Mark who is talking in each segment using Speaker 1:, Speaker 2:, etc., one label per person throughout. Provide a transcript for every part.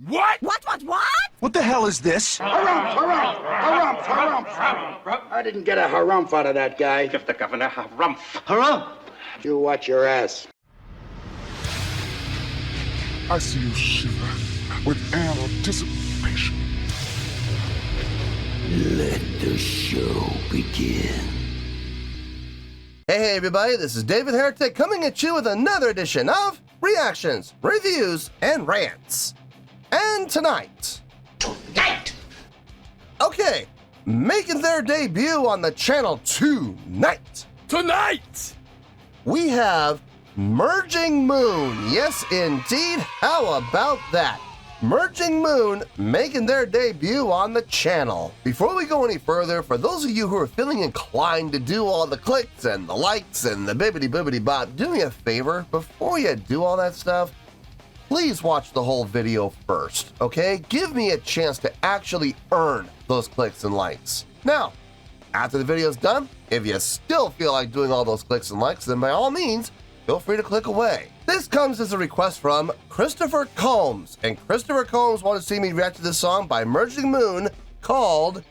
Speaker 1: What?
Speaker 2: What?
Speaker 3: What the hell is this?
Speaker 4: Harumph. I didn't get a harumph out of that guy.
Speaker 5: Give the governor harumph.
Speaker 3: Harumph!
Speaker 4: You watch your ass.
Speaker 6: I see you shiver with anticipation.
Speaker 7: Let the show begin.
Speaker 8: Hey everybody, this is David Heretic coming at you with another edition of Reactions, Reviews, and Rants. And tonight... Okay, making their debut on the channel tonight, we have MergingMoon. Yes, indeed. How about that? MergingMoon making their debut on the channel. Before we go any further, for those of you who are feeling inclined to do all the clicks and the likes and the bibbity-boobity-bop, do me a favor, before you do all that stuff, please watch the whole video first, okay? Give me a chance to actually earn those clicks and likes. Now, after the video's done, if you still feel like doing all those clicks and likes, then by all means, feel free to click away. This comes as a request from Christopher Combs, and Christopher Combs wanted to see me react to this song by MergingMoon called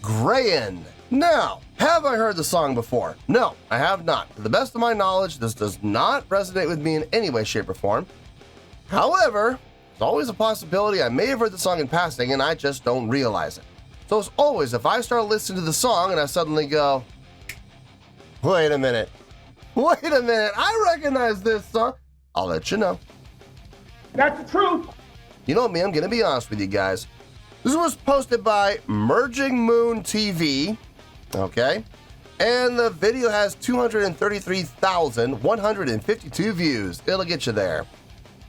Speaker 8: Greyen. Now, have I heard the song before? No, I have not. To the best of my knowledge, this does not resonate with me in any way, shape, or form. However, there's always a possibility I may have heard the song in passing and I just don't realize it. So as always, if I start listening to the song and I suddenly go, wait a minute, I recognize this song, I'll let you know.
Speaker 1: That's the truth.
Speaker 8: You know me, I'm gonna be honest with you guys. This was posted by MergingMoon TV, okay? And the video has 233,152 views. It'll get you there.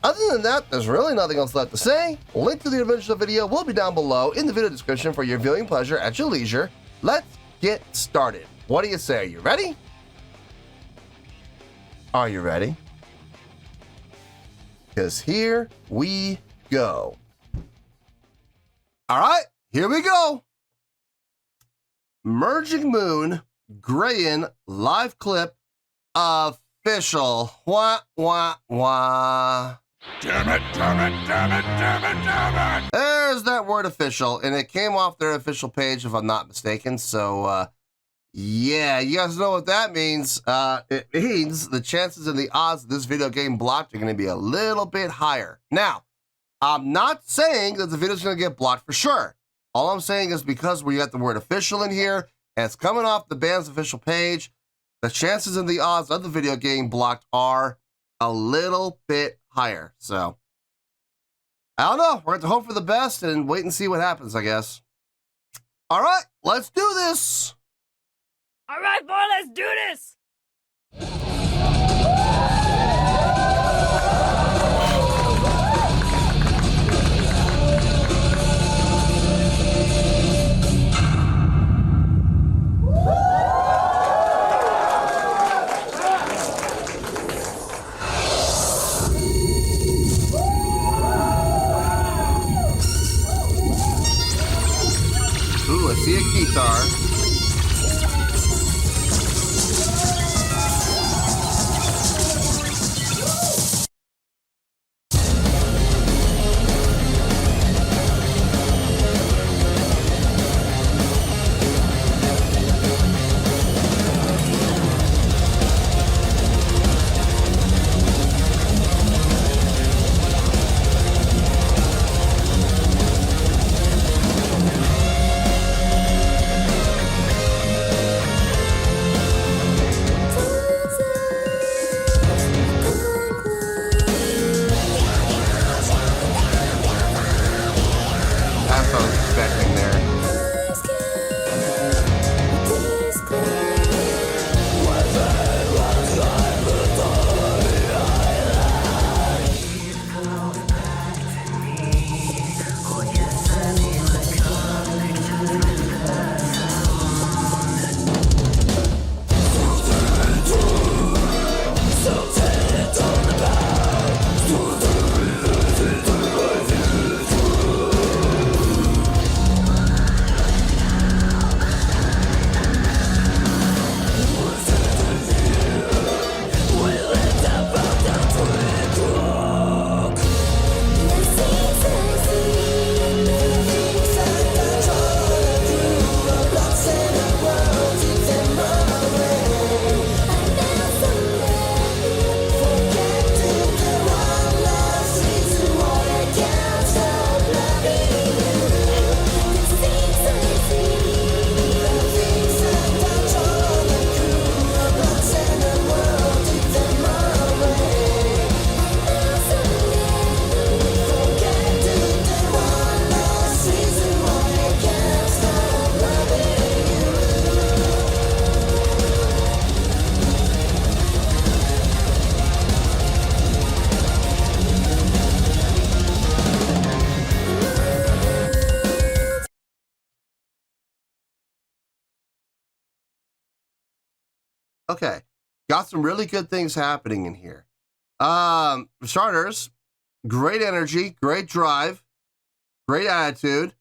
Speaker 8: Other than that, there's really nothing else left to say. Link to the original video will be down below in the video description for your viewing pleasure at your leisure. Let's get started. What do you say? Are you ready? Are you ready? Because here we go. All right, here we go. MergingMoon Greyen live clip official. Wah, wah, wah.
Speaker 6: Damn it.
Speaker 8: There's that word official, and it came off their official page if I'm not mistaken. So, yeah, you guys know what that means. It means the chances and the odds of this video getting blocked are going to be a little bit higher. Now, I'm not saying that the video's going to get blocked for sure. All I'm saying is because we got the word official in here, and it's coming off the band's official page, the chances and the odds of the video getting blocked are a little bit higher. So, I don't know. We're going to hope for the best and wait and see what happens, I guess. All right, let's do this.
Speaker 2: All right, boy, let's do this.
Speaker 8: Ooh, I see a guitar. Okay. Got some really good things happening in here. Starters, great energy, great drive, great attitude.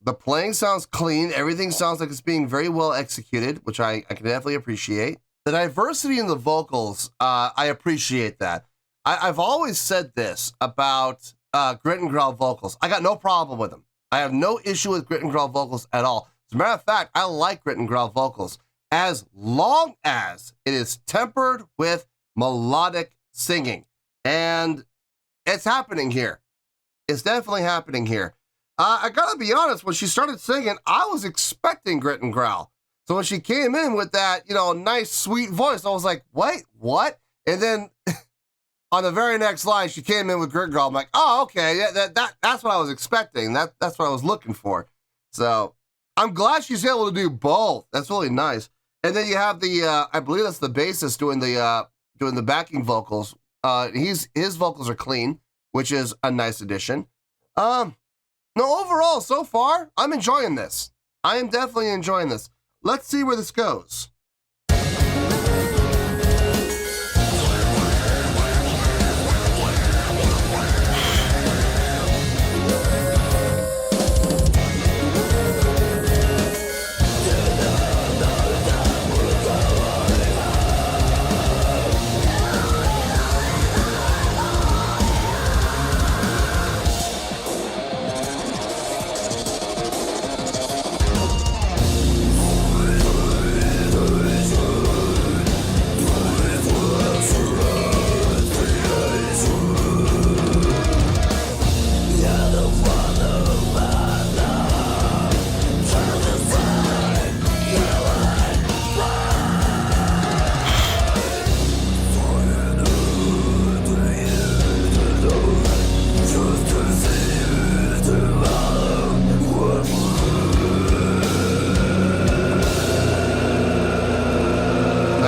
Speaker 8: The playing sounds clean. Everything sounds like it's being very well executed, which I can definitely appreciate. The diversity in the vocals, I appreciate that. I've always said this about grit and growl vocals. I got no problem with them. I have no issue with grit and growl vocals at all. As a matter of fact, I like grit and growl vocals as long as it is tempered with melodic singing. And it's happening here. It's definitely happening here. I gotta be honest, when she started singing, I was expecting grit and growl. So when she came in with that, nice, sweet voice, I was like, wait, what? And then on the very next line, she came in with grit and growl. I'm like, oh, okay, yeah, that's what I was expecting. That's what I was looking for. So I'm glad she's able to do both. That's really nice. And then you have the, I believe that's the bassist doing the backing vocals. His vocals are clean, which is a nice addition. No, overall, so far, I'm enjoying this. I am definitely enjoying this. Let's see where this goes.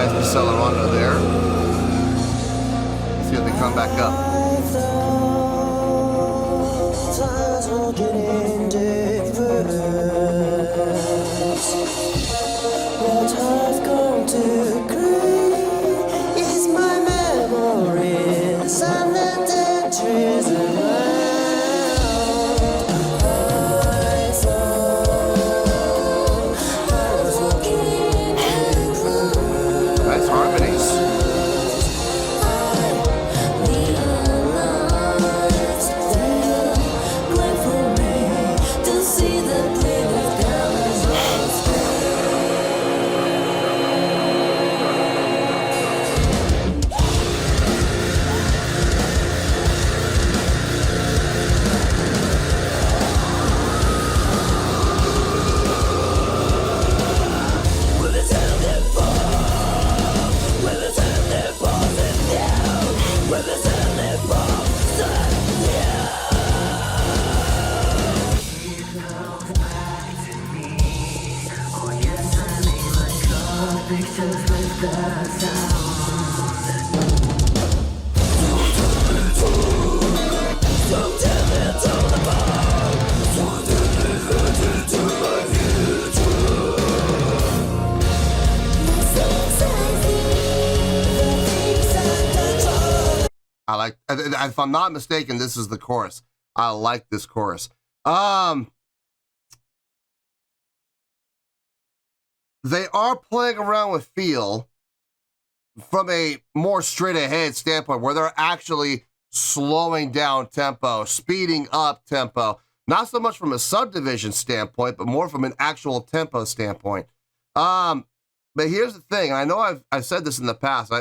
Speaker 8: Accelerando there. Let's see if they come back up.
Speaker 3: What I've come to create is my memories and the dead trees around. I thought I was walking in the
Speaker 8: Nice harmonies. I like, if I'm not mistaken, this is the chorus. I like this chorus. They are playing around with feel from a more straight ahead standpoint where they're actually slowing down tempo, speeding up tempo, not so much from a subdivision standpoint, but more from an actual tempo standpoint. But here's the thing, and I know I've said this in the past,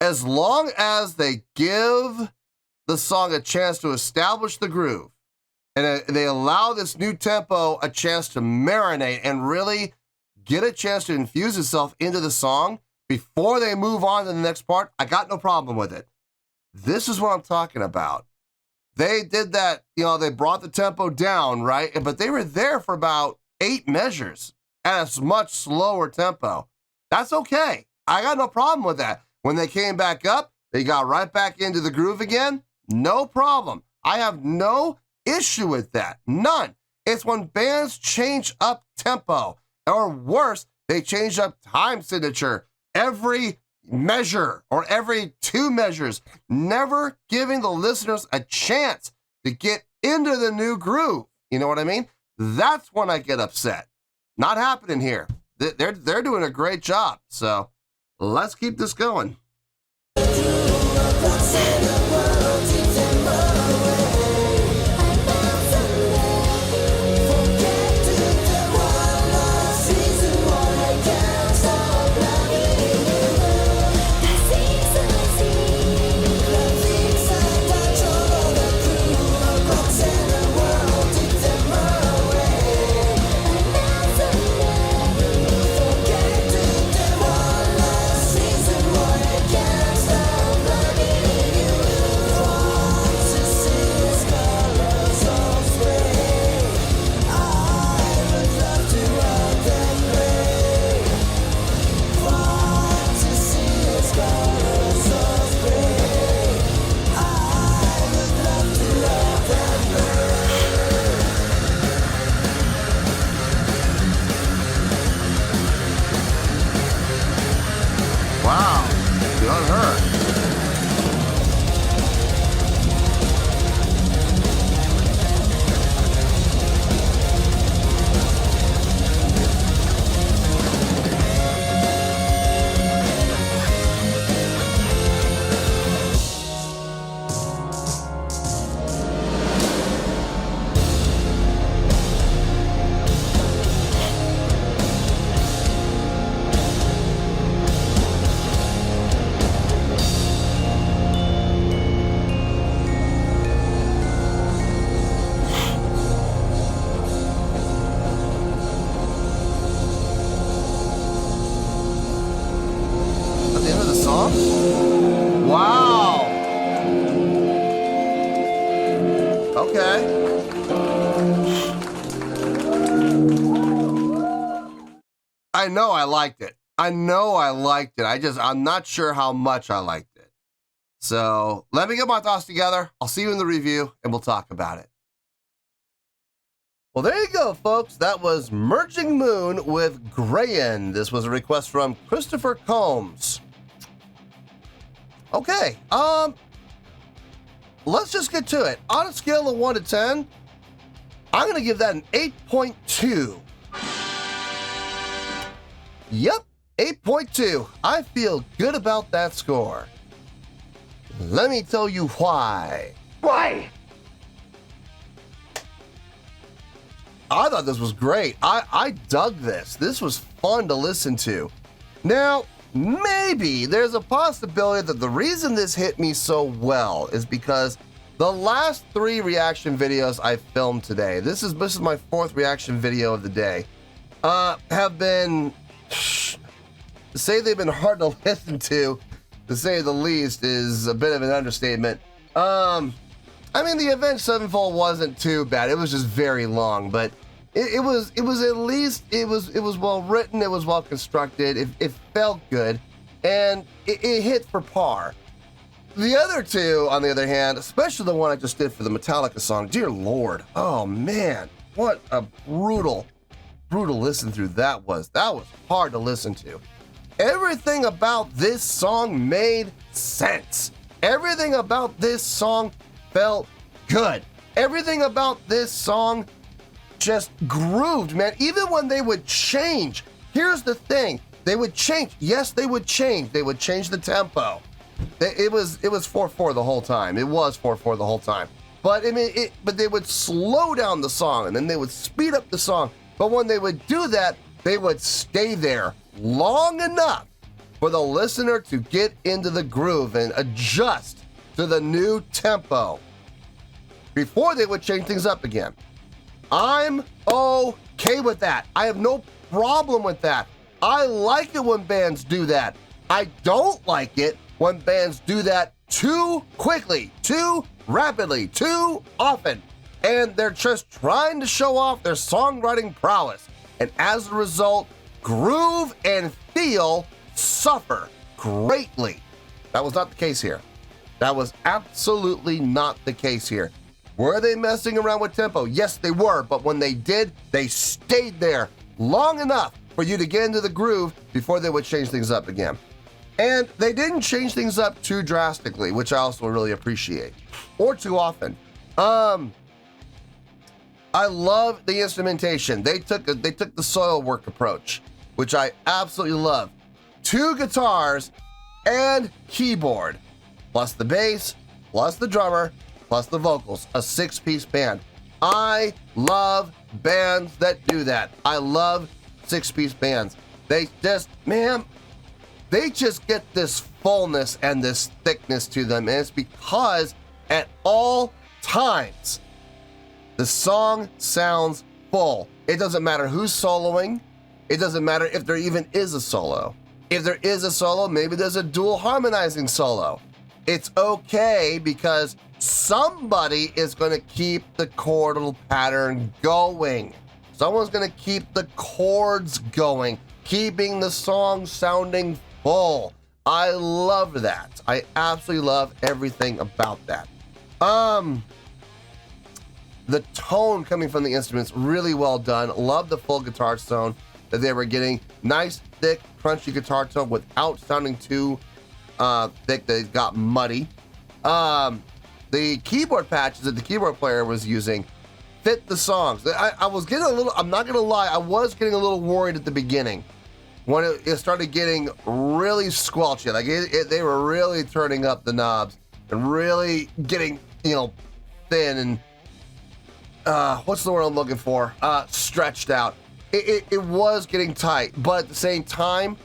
Speaker 8: as long as they give the song a chance to establish the groove and they allow this new tempo a chance to marinate and really get a chance to infuse itself into the song before they move on to the next part, I got no problem with it. This is what I'm talking about. They did that, they brought the tempo down, right? But they were there for about 8 measures at a much slower tempo. That's okay. I got no problem with that. When they came back up, they got right back into the groove again. No problem. I have no issue with that. None. It's when bands change up tempo, or worse, they change up time signature every measure or every 2 measures, never giving the listeners a chance to get into the new groove. You know what I mean? That's when I get upset. Not happening here. They're doing a great job. So let's keep this going. Wow, good her. At the end of the song? Wow. Okay. I know I liked it. I'm not sure how much I liked it. So let me get my thoughts together. I'll see you in the review and we'll talk about it. Well, there you go, folks. That was Merging Moon with Greyen. This was a request from Christopher Combs. Okay, let's just get to it. On a scale of 1 to 10, I'm going to give that an 8.2. Yep, 8.2. I feel good about that score. Let me tell you why.
Speaker 1: Why?
Speaker 8: I thought this was great. I dug this. This was fun to listen to. Now, maybe there's a possibility that the reason this hit me so well is because the last 3 reaction videos I filmed today, this is my 4th reaction video of the day, have been, to say they've been hard to listen to say the least, is a bit of an understatement. I mean, the Avenged Sevenfold wasn't too bad. It was just very long, but it was at least, it was well written, it was well constructed, it felt good, and it hit for par. The other 2, on the other hand, especially the one I just did for the Metallica song, dear Lord, oh man, what a brutal listen through that was. That was hard to listen to. Everything about this song made sense. Everything about this song felt good. Everything about this song just grooved, man. Even when they would change, here's the thing, they would change. Yes, they would change. They would change the tempo. It was 4/4 the whole time. It was 4/4 the whole time. But I mean, but they would slow down the song and then they would speed up the song. But when they would do that, they would stay there long enough for the listener to get into the groove and adjust to the new tempo before they would change things up again. I'm okay with that. I have no problem with that. I like it when bands do that. I don't like it when bands do that too quickly, too rapidly, too often, and they're just trying to show off their songwriting prowess. And as a result, groove and feel suffer greatly. That was not the case here. That was absolutely not the case here. Were they messing around with tempo? Yes, they were, but when they did, they stayed there long enough for you to get into the groove before they would change things up again. And they didn't change things up too drastically, which I also really appreciate, or too often. I love the instrumentation. They took the soil work approach, which I absolutely love. 2 guitars and keyboard, plus the bass, plus the drummer, plus the vocals, a 6-piece band. I love bands that do that. I love 6-piece bands. They just, man, they just get this fullness and this thickness to them, and it's because at all times the song sounds full. It doesn't matter who's soloing. It doesn't matter if there even is a solo. If there is a solo, maybe there's a dual harmonizing solo. It's okay because somebody is going to keep the chordal pattern going. Someone's going to keep the chords going, keeping the song sounding full. I love that. I absolutely love everything about that. The tone coming from the instruments, really well done. Love the full guitar tone that they were getting. Nice, thick, crunchy guitar tone without sounding too thick that it got muddy. The keyboard patches that the keyboard player was using fit the songs. I was getting a little, I'm not gonna lie, I was getting a little worried at the beginning when it started getting really squelchy. Like they were really turning up the knobs and really getting, thin and what's the word I'm looking for? Stretched out. It was getting tight, but at the same time,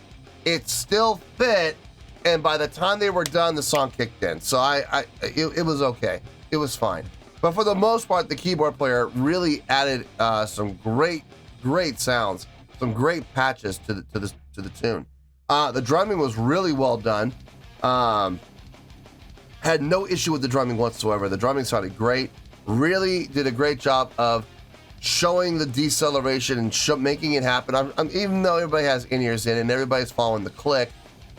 Speaker 8: it still fit. And by the time they were done, the song kicked in. So it was okay. It was fine. But for the most part, the keyboard player really added some great sounds, some great patches to the tune. The drumming was really well done. Had no issue with the drumming whatsoever. The drumming sounded great. Really did a great job of showing the deceleration and making it happen. Even though everybody has in-ears in and everybody's following the click,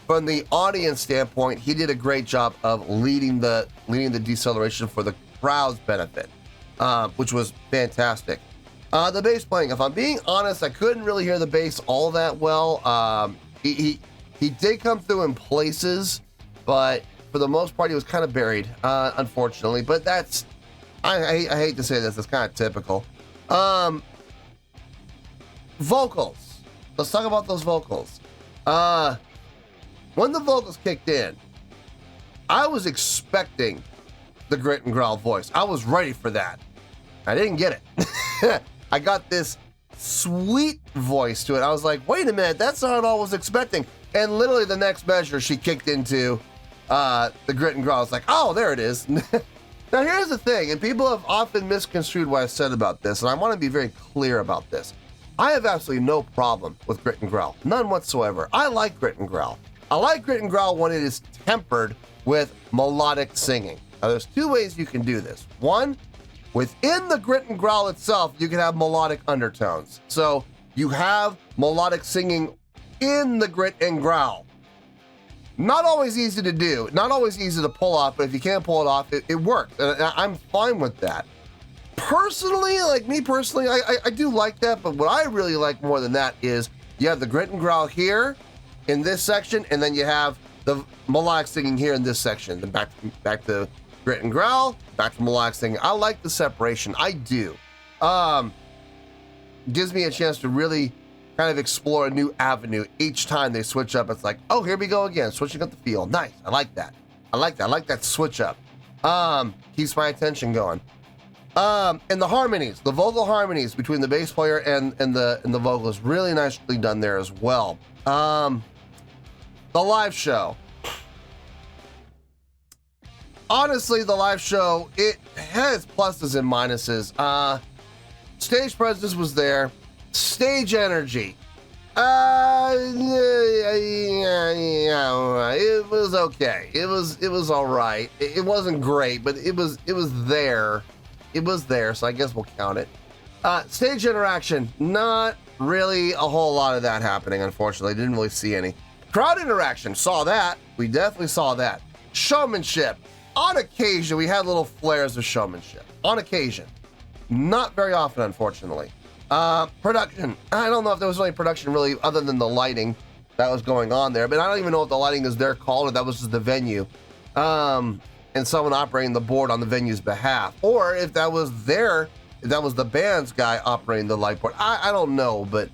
Speaker 8: from the audience standpoint, he did a great job of leading the deceleration for the crowd's benefit, which was fantastic. The bass playing, if I'm being honest, I couldn't really hear the bass all that well. He did come through in places, but for the most part, he was kind of buried, unfortunately. But that's, I hate to say this, it's kind of typical. Vocals. Let's talk about those vocals. When the vocals kicked in, I was expecting the grit and growl voice. I was ready for that. I didn't get it. I got this sweet voice to it. I was like, wait a minute, that's not what I was expecting. And literally the next measure, she kicked into the grit and growl. It's like, oh, there it is. Now here's the thing, and people have often misconstrued what I said about this, and I want to be very clear about this. I have absolutely no problem with grit and growl, none whatsoever. I like grit and growl. I like grit and growl when it is tempered with melodic singing. Now there's 2 ways you can do this. One, within the grit and growl itself, you can have melodic undertones. So you have melodic singing in the grit and growl. Not always easy to do, not always easy to pull off, but if you can't pull it off, it works. And I'm fine with that. Personally, I do like that, but what I really like more than that is you have the grit and growl here in this section, and then you have the melodic singing here in this section. Then back to grit and growl, back to melodic singing. I like the separation. I do. Gives me a chance to really kind of explore a new avenue each time they switch up. It's like, oh, here we go again, switching up the feel. Nice. I like that. I like that switch up. Keeps my attention going. And the harmonies, the vocal harmonies between the bass player and the vocals, really nicely done there as well. The live show. Honestly, the live show, it has pluses and minuses. Stage presence was there. Stage energy. It was okay. It was all right. It wasn't great, but it was there. It was there, so I guess we'll count it. Stage interaction, not really a whole lot of that happening, unfortunately. Didn't really see any. Crowd interaction, saw that. We definitely saw that. Showmanship. on occasion, we had little flares of showmanship. On occasion. Not very often, unfortunately. Production. I don't know if there was any production really other than the lighting that was going on there, but I don't even know if the lighting is their call or that was just the venue. And someone operating the board on the venue's behalf. Or if that was the band's guy operating the light board. I don't know, but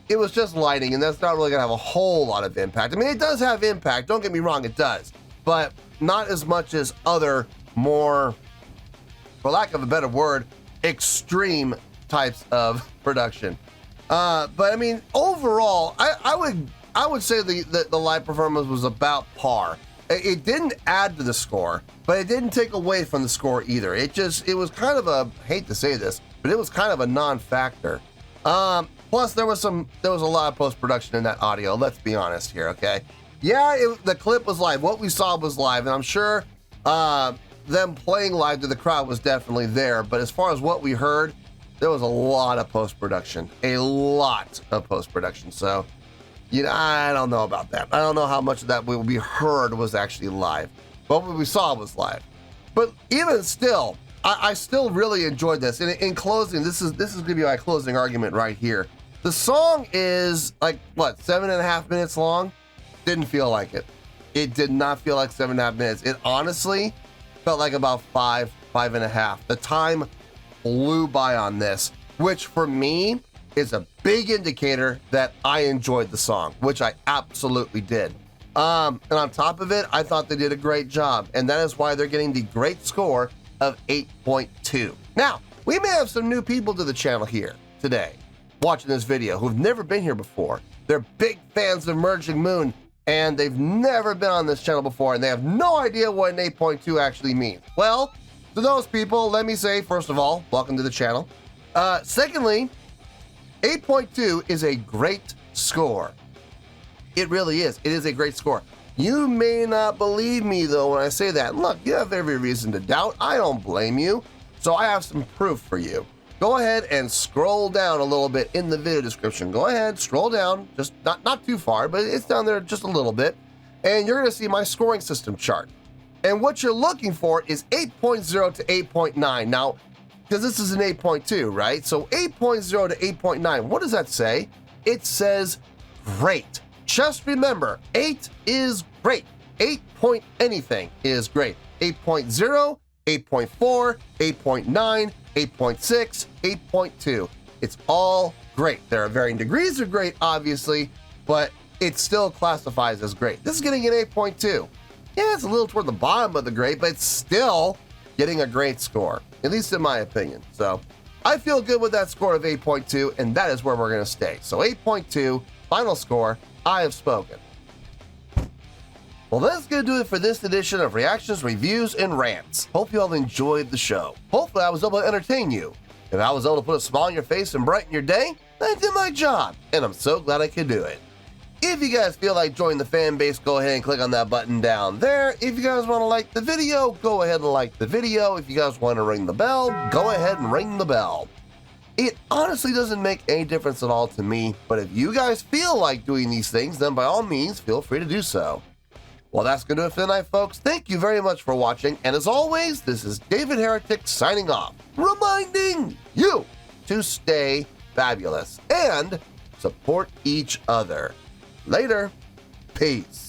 Speaker 8: it was just lighting, and that's not really gonna have a whole lot of impact. I mean, it does have impact, don't get me wrong, it does, but not as much as other more, for lack of a better word, extreme types of production. But I mean, overall, I would say the live performance was about par. It didn't add to the score, but it didn't take away from the score either. It was kind of a, I hate to say this, but it was kind of a non-factor. Plus there was a lot of post-production in that audio, let's be honest here, okay? Yeah, the clip was live. What we saw was live, and I'm sure them playing live to the crowd was definitely there, but as far as what we heard, there was a lot of post-production. A lot of post-production, so I don't know about that. I don't know how much of that we heard was actually live, but what we saw was live. But even still, I still really enjoyed this. In closing, this is gonna be my closing argument right here. The song is like, what, 7.5 minutes long? Didn't feel like it. It did not feel like 7.5 minutes. It honestly felt like about 5.5. The time flew by on this, which for me is a big indicator that I enjoyed the song, which I absolutely did. And on top of it, I thought they did a great job, and that is why they're getting the great score of 8.2. Now, we may have some new people to the channel here today watching this video who've never been here before. They're big fans of MergingMoon, and they've never been on this channel before, and they have no idea what an 8.2 actually means. Well, to those people, let me say, first of all, welcome to the channel. Secondly, 8.2 is a great score. It really is. It is a great score. You may not believe me, though, when I say that. Look, you have every reason to doubt. I don't blame you. So I have some proof for you. Go ahead and scroll down a little bit in the video description. Go ahead, scroll down, just not too far, but it's down there just a little bit. And you're going to see my scoring system chart. And what you're looking for is 8.0 to 8.9. Now, because this is an 8.2, right? So 8.0 to 8.9, what does that say? It says great. Just remember, 8 is great. 8 point anything is great. 8.0, 8.4, 8.9, 8.6, 8.2. It's all great. There are varying degrees of great, obviously, but it still classifies as great. This is getting an 8.2. Yeah, it's a little toward the bottom of the great, but it's still getting a great score, at least in my opinion. So I feel good with that score of 8.2, and that is where we're going to stay. So 8.2, final score, I have spoken. Well, that's going to do it for this edition of Reactions, Reviews, and Rants. Hope you all enjoyed the show. Hopefully I was able to entertain you. If I was able to put a smile on your face and brighten your day, I did my job, and I'm so glad I could do it. If you guys feel like joining the fan base, go ahead and click on that button down there. If you guys want to like the video, go ahead and like the video. If you guys want to ring the bell, go ahead and ring the bell. It honestly doesn't make any difference at all to me, but if you guys feel like doing these things, then by all means, feel free to do so. Well, that's going to do it for tonight, folks. Thank you very much for watching, and as always, this is David Heretic signing off, reminding you to stay fabulous and support each other. Later. Peace.